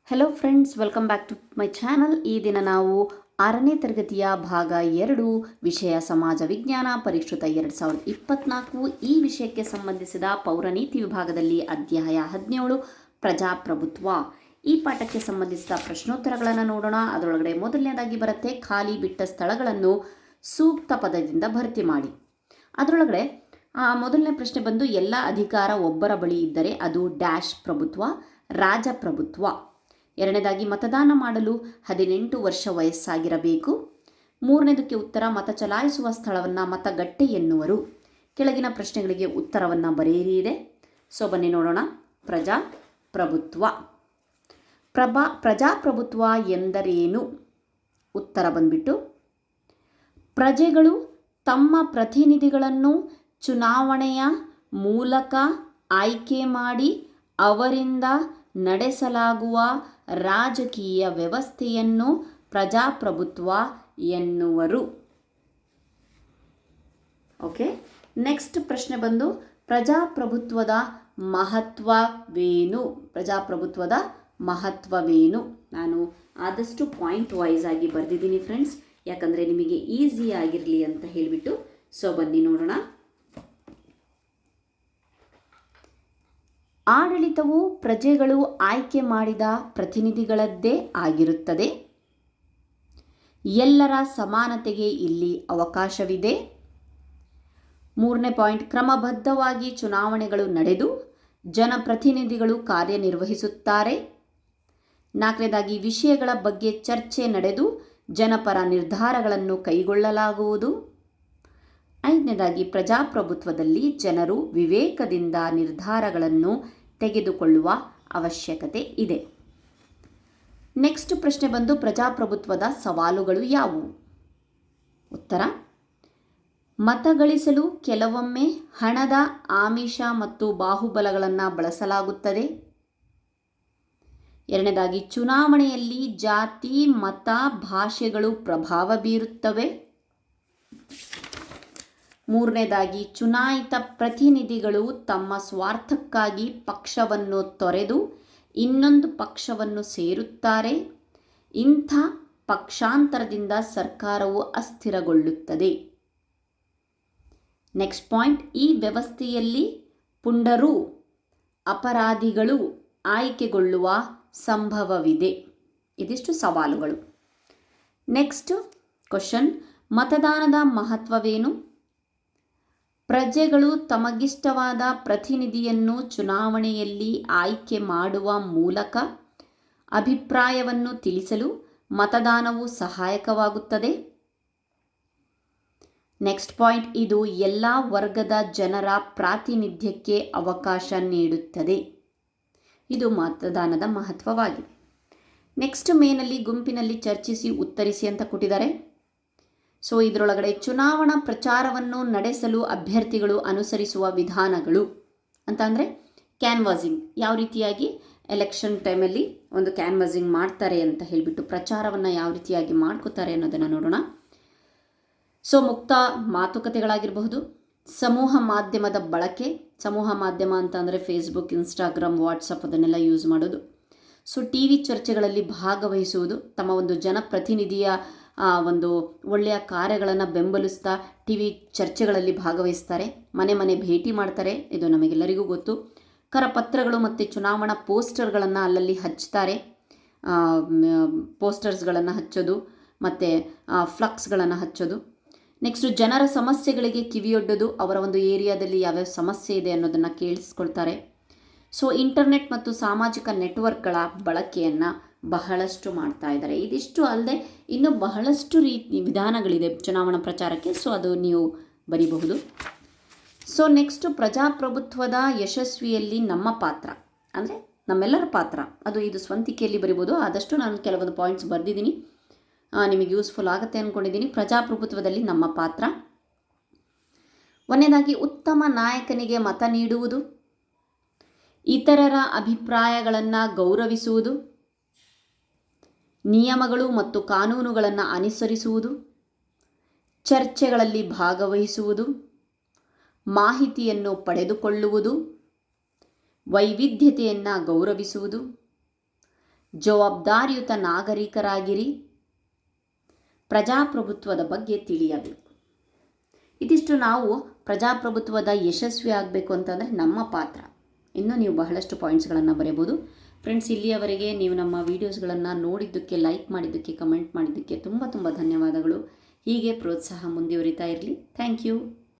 Hello friends, welcome back to my channel. ಈ ದಿನ ನಾವು 6ನೇ ತರಗತಿಯ ಭಾಗ 2 ವಿಷಯ ಸಮಾಜ ವಿಜ್ಞಾನ ಪರಿಷ್ಕೃತ 2024 ಈ ವಿಷಯಕ್ಕೆ ಸಂಬಂಧಿಸಿದ ಪೌರನೀತಿ ವಿಭಾಗದಲ್ಲಿ ಅಧ್ಯಾಯ 17 ಪ್ರಜಾಪ್ರಭುತ್ವ. ಈ ಪಾಠಕ್ಕೆ ಸಂಬಂಧಿಸಿದ ಪ್ರಶ್ನೋತ್ತರಗಳನ್ನು ನೋಡೋಣ. ಅದರೊಳಗಡೆ ಮೊದಲನೇದಾಗಿ ಬರುತ್ತೆ, ಖಾಲಿ ಬಿಟ್ಟ ಸ್ಥಳಗಳನ್ನು ಸೂಕ್ತ ಪದದಿಂದ ಭರ್ತಿ ಮಾಡಿ. ಅದರೊಳಗಡೆ ಮೊದಲನೇ ಪ್ರಶ್ನೆ ಬಂದು, ಎಲ್ಲ ಅಧಿಕಾರ ಒಬ್ಬರ ಬಳಿ ಇದ್ದರೆ ಅದು ಡ್ಯಾಶ್ ಪ್ರಭುತ್ವ, ರಾಜಪ್ರಭುತ್ವ. ಎರಡನೇದಾಗಿ, ಮತದಾನ ಮಾಡಲು 18 ವರ್ಷ ವಯಸ್ಸಾಗಿರಬೇಕು. ಮೂರನೇದಕ್ಕೆ ಉತ್ತರ, ಮತ ಚಲಾಯಿಸುವ ಸ್ಥಳವನ್ನು ಮತಗಟ್ಟೆ ಎನ್ನುವರು. ಕೆಳಗಿನ ಪ್ರಶ್ನೆಗಳಿಗೆ ಉತ್ತರವನ್ನು ಬರೆಯಿರಿ ಇದೆ. ಸೊ ಬನ್ನಿ ನೋಡೋಣ. ಪ್ರಜಾಪ್ರಭುತ್ವ. ಪ್ರಜಾಪ್ರಭುತ್ವ ಎಂದರೇನು? ಉತ್ತರ ಬಂದ್ಬಿಟ್ಟು, ಪ್ರಜೆಗಳು ತಮ್ಮ ಪ್ರತಿನಿಧಿಗಳನ್ನು ಚುನಾವಣೆಯ ಮೂಲಕ ಆಯ್ಕೆ ಮಾಡಿ ಅವರಿಂದ ನಡೆಸಲಾಗುವ ರಾಜಕೀಯ ವ್ಯವಸ್ಥೆಯನ್ನು ಪ್ರಜಾಪ್ರಭುತ್ವ ಎನ್ನುವರು. ಓಕೆ, ನೆಕ್ಸ್ಟ್ ಪ್ರಶ್ನೆ ಬಂದು, ಪ್ರಜಾಪ್ರಭುತ್ವದ ಮಹತ್ವವೇನು? ಪ್ರಜಾಪ್ರಭುತ್ವದ ಮಹತ್ವವೇನು? ನಾನು ಆದಷ್ಟು ಪಾಯಿಂಟ್ ವೈಸ್ ಆಗಿ ಬರೆದಿದ್ದೀನಿ ಫ್ರೆಂಡ್ಸ್, ಯಾಕಂದರೆ ನಿಮಗೆ ಈಸಿ ಆಗಿರಲಿ ಅಂತ ಹೇಳಿಬಿಟ್ಟು. ಸೊ ಬನ್ನಿ ನೋಡೋಣ. ಆಡಳಿತವು ಪ್ರಜೆಗಳು ಆಯ್ಕೆ ಮಾಡಿದ ಪ್ರತಿನಿಧಿಗಳದ್ದೇ ಆಗಿರುತ್ತದೆ. ಎಲ್ಲರ ಸಮಾನತೆಗೆ ಇಲ್ಲಿ ಅವಕಾಶವಿದೆ. ಮೂರನೇ ಪಾಯಿಂಟ್, ಕ್ರಮಬದ್ಧವಾಗಿ ಚುನಾವಣೆಗಳು ನಡೆದು ಜನಪ್ರತಿನಿಧಿಗಳು ಕಾರ್ಯನಿರ್ವಹಿಸುತ್ತಾರೆ. ನಾಲ್ಕನೇದಾಗಿ, ವಿಷಯಗಳ ಬಗ್ಗೆ ಚರ್ಚೆ ನಡೆದು ಜನಪರ ನಿರ್ಧಾರಗಳನ್ನು ಕೈಗೊಳ್ಳಲಾಗುವುದು. ಐದನೇದಾಗಿ, ಪ್ರಜಾಪ್ರಭುತ್ವದಲ್ಲಿ ಜನರು ವಿವೇಕದಿಂದ ನಿರ್ಧಾರಗಳನ್ನು ತೆಗೆದುಕೊಳ್ಳುವ ಅವಶ್ಯಕತೆ ಇದೆ. ನೆಕ್ಸ್ಟ್ ಪ್ರಶ್ನೆ ಬಂದು, ಪ್ರಜಾಪ್ರಭುತ್ವದ ಸವಾಲುಗಳು ಯಾವುವು? ಉತ್ತರ, ಮತಗಳಿಸಲು ಕೆಲವೊಮ್ಮೆ ಹಣದ ಆಮಿಷ ಮತ್ತು ಬಾಹುಬಲಗಳನ್ನು ಬಳಸಲಾಗುತ್ತದೆ. ಎರಡನೇದಾಗಿ, ಚುನಾವಣೆಯಲ್ಲಿ ಜಾತಿ, ಮತ, ಭಾಷೆಗಳು ಪ್ರಭಾವ ಬೀರುತ್ತವೆ. ಮೂರನೇದಾಗಿ, ಚುನಾಯಿತ ಪ್ರತಿನಿಧಿಗಳು ತಮ್ಮ ಸ್ವಾರ್ಥಕ್ಕಾಗಿ ಪಕ್ಷವನ್ನು ತೊರೆದು ಇನ್ನೊಂದು ಪಕ್ಷವನ್ನು ಸೇರುತ್ತಾರೆ. ಇಂಥ ಪಕ್ಷಾಂತರದಿಂದ ಸರ್ಕಾರವು ಅಸ್ಥಿರಗೊಳ್ಳುತ್ತದೆ. ನೆಕ್ಸ್ಟ್ ಪಾಯಿಂಟ್, ಈ ವ್ಯವಸ್ಥೆಯಲ್ಲಿ ಪುಂಡರು, ಅಪರಾಧಿಗಳು ಆಯ್ಕೆಗೊಳ್ಳುವ ಸಂಭವವಿದೆ. ಇದಿಷ್ಟು ಸವಾಲುಗಳು. ನೆಕ್ಸ್ಟ್ ಕ್ವಶನ್, ಮತದಾನದ ಮಹತ್ವವೇನು? ಪ್ರಜೆಗಳು ತಮಗಿಷ್ಟವಾದ ಪ್ರತಿನಿಧಿಯನ್ನು ಚುನಾವಣೆಯಲ್ಲಿ ಆಯ್ಕೆ ಮಾಡುವ ಮೂಲಕ ಅಭಿಪ್ರಾಯವನ್ನು ತಿಳಿಸಲು ಮತದಾನವು ಸಹಾಯಕವಾಗುತ್ತದೆ. ನೆಕ್ಸ್ಟ್ ಪಾಯಿಂಟ್, ಇದು ಎಲ್ಲ ವರ್ಗದ ಜನರ ಪ್ರಾತಿನಿಧ್ಯಕ್ಕೆ ಅವಕಾಶ ನೀಡುತ್ತದೆ. ಇದು ಮತದಾನದ ಮಹತ್ವವಾಗಿದೆ. ನೆಕ್ಸ್ಟ್ ಮೇನಲ್ಲಿ ಗುಂಪಿನಲ್ಲಿ ಚರ್ಚಿಸಿ ಉತ್ತರಿಸಿ ಅಂತ ಕೊಟ್ಟಿದ್ದಾರೆ. ಸೊ ಇದರೊಳಗಡೆ ಚುನಾವಣಾ ಪ್ರಚಾರವನ್ನು ನಡೆಸಲು ಅಭ್ಯರ್ಥಿಗಳು ಅನುಸರಿಸುವ ವಿಧಾನಗಳು ಅಂತ ಅಂದರೆ ಕ್ಯಾನ್ವಾಸಿಂಗ್, ಯಾವ ರೀತಿಯಾಗಿ ಎಲೆಕ್ಷನ್ ಟೈಮಲ್ಲಿ ಒಂದು ಕ್ಯಾನ್ವಾಸಿಂಗ್ ಮಾಡ್ತಾರೆ ಅಂತ ಹೇಳಿಬಿಟ್ಟು ಪ್ರಚಾರವನ್ನು ಯಾವ ರೀತಿಯಾಗಿ ಮಾಡ್ಕೋತಾರೆ ಅನ್ನೋದನ್ನು ನೋಡೋಣ. ಸೊ ಮುಕ್ತ ಮಾತುಕತೆಗಳಾಗಿರಬಹುದು, ಸಮೂಹ ಮಾಧ್ಯಮದ ಬಳಕೆ. ಸಮೂಹ ಮಾಧ್ಯಮ ಅಂತ ಅಂದರೆ ಫೇಸ್ಬುಕ್, ಇನ್ಸ್ಟಾಗ್ರಾಮ್, ವಾಟ್ಸಪ್ ಅದನ್ನೆಲ್ಲ ಯೂಸ್ ಮಾಡೋದು. ಸೊ ಟಿ ವಿ ಚರ್ಚೆಗಳಲ್ಲಿ ಭಾಗವಹಿಸುವುದು, ತಮ್ಮ ಒಂದು ಜನಪ್ರತಿನಿಧಿಯ ಒಂದು ಒಳ್ಳೆಯ ಕಾರ್ಯಗಳನ್ನು ಬೆಂಬಲಿಸ್ತಾ ಟಿ ವಿ ಚರ್ಚೆಗಳಲ್ಲಿ ಭಾಗವಹಿಸ್ತಾರೆ. ಮನೆ ಮನೆ ಭೇಟಿ ಮಾಡ್ತಾರೆ, ಇದು ನಮಗೆಲ್ಲರಿಗೂ ಗೊತ್ತು. ಕರಪತ್ರಗಳು ಮತ್ತು ಚುನಾವಣಾ ಪೋಸ್ಟರ್ಗಳನ್ನು ಅಲ್ಲಲ್ಲಿ ಹಚ್ತಾರೆ. ಪೋಸ್ಟರ್ಸ್ಗಳನ್ನು ಹಚ್ಚೋದು ಮತ್ತು ಫ್ಲಕ್ಸ್ಗಳನ್ನು ಹಚ್ಚೋದು. ನೆಕ್ಸ್ಟು ಜನರ ಸಮಸ್ಯೆಗಳಿಗೆ ಕಿವಿಯೊಡ್ಡೋದು, ಅವರ ಒಂದು ಏರಿಯಾದಲ್ಲಿ ಯಾವ್ಯಾವ ಸಮಸ್ಯೆ ಇದೆ ಅನ್ನೋದನ್ನು ಕೇಳಿಸ್ಕೊಳ್ತಾರೆ. ಸೊ ಇಂಟರ್ನೆಟ್ ಮತ್ತು ಸಾಮಾಜಿಕ ನೆಟ್ವರ್ಕ್ಗಳ ಬಳಕೆಯನ್ನು ಬಹಳಷ್ಟು ಮಾಡ್ತಾ ಇದ್ದಾರೆ. ಇದಿಷ್ಟು ಅಲ್ಲದೆ ಇನ್ನೂ ಬಹಳಷ್ಟು ವಿಧಾನಗಳಿದೆ ಚುನಾವಣಾ ಪ್ರಚಾರಕ್ಕೆ. ಸೊ ಅದು ನೀವು ಬರೀಬಹುದು. ಸೊ ನೆಕ್ಸ್ಟು, ಪ್ರಜಾಪ್ರಭುತ್ವದ ಯಶಸ್ವಿಯಲ್ಲಿ ನಮ್ಮ ಪಾತ್ರ ಅಂದರೆ ನಮ್ಮೆಲ್ಲರ ಪಾತ್ರ, ಅದು ಇದು ಸ್ವಂತಿಕೆಯಲ್ಲಿ ಬರಿಬೋದು. ಆದಷ್ಟು ನಾನು ಕೆಲವೊಂದು ಪಾಯಿಂಟ್ಸ್ ಬರೆದಿದ್ದೀನಿ, ನಿಮಗೆ ಯೂಸ್ಫುಲ್ ಆಗುತ್ತೆ ಅಂದ್ಕೊಂಡಿದ್ದೀನಿ. ಪ್ರಜಾಪ್ರಭುತ್ವದಲ್ಲಿ ನಮ್ಮ ಪಾತ್ರ, ಒಂದನೇದಾಗಿ ಉತ್ತಮ ನಾಯಕನಿಗೆ ಮತ ನೀಡುವುದು, ಇತರರ ಅಭಿಪ್ರಾಯಗಳನ್ನು ಗೌರವಿಸುವುದು, ನಿಯಮಗಳು ಮತ್ತು ಕಾನೂನುಗಳನ್ನು ಅನುಸರಿಸುವುದು, ಚರ್ಚೆಗಳಲ್ಲಿ ಭಾಗವಹಿಸುವುದು, ಮಾಹಿತಿಯನ್ನು ಪಡೆದುಕೊಳ್ಳುವುದು, ವೈವಿಧ್ಯತೆಯನ್ನು ಗೌರವಿಸುವುದು, ಜವಾಬ್ದಾರಿಯುತ ನಾಗರಿಕರಾಗಿರಿ, ಪ್ರಜಾಪ್ರಭುತ್ವದ ಬಗ್ಗೆ ತಿಳಿಯಬೇಕು. ಇದಿಷ್ಟು ನಾವು ಪ್ರಜಾಪ್ರಭುತ್ವದ ಯಶಸ್ವಿ ಆಗಬೇಕು ಅಂತಂದರೆ ನಮ್ಮ ಪಾತ್ರ. ಇನ್ನು ನೀವು ಬಹಳಷ್ಟು ಪಾಯಿಂಟ್ಸ್ಗಳನ್ನು ಬರೆಯಬಹುದು. ಫ್ರೆಂಡ್ಸ್, ಇಲ್ಲಿಯವರೆಗೆ ನೀವು ನಮ್ಮ ವೀಡಿಯೋಸ್ಗಳನ್ನು ನೋಡಿದ್ದಕ್ಕೆ, ಲೈಕ್ ಮಾಡಿದ್ದಕ್ಕೆ, ಕಮೆಂಟ್ ಮಾಡಿದ್ದಕ್ಕೆ ತುಂಬ ಧನ್ಯವಾದಗಳು. ಹೀಗೆ ಪ್ರೋತ್ಸಾಹ ಮುಂದುವರಿತಾ ಇರಲಿ. Thank you.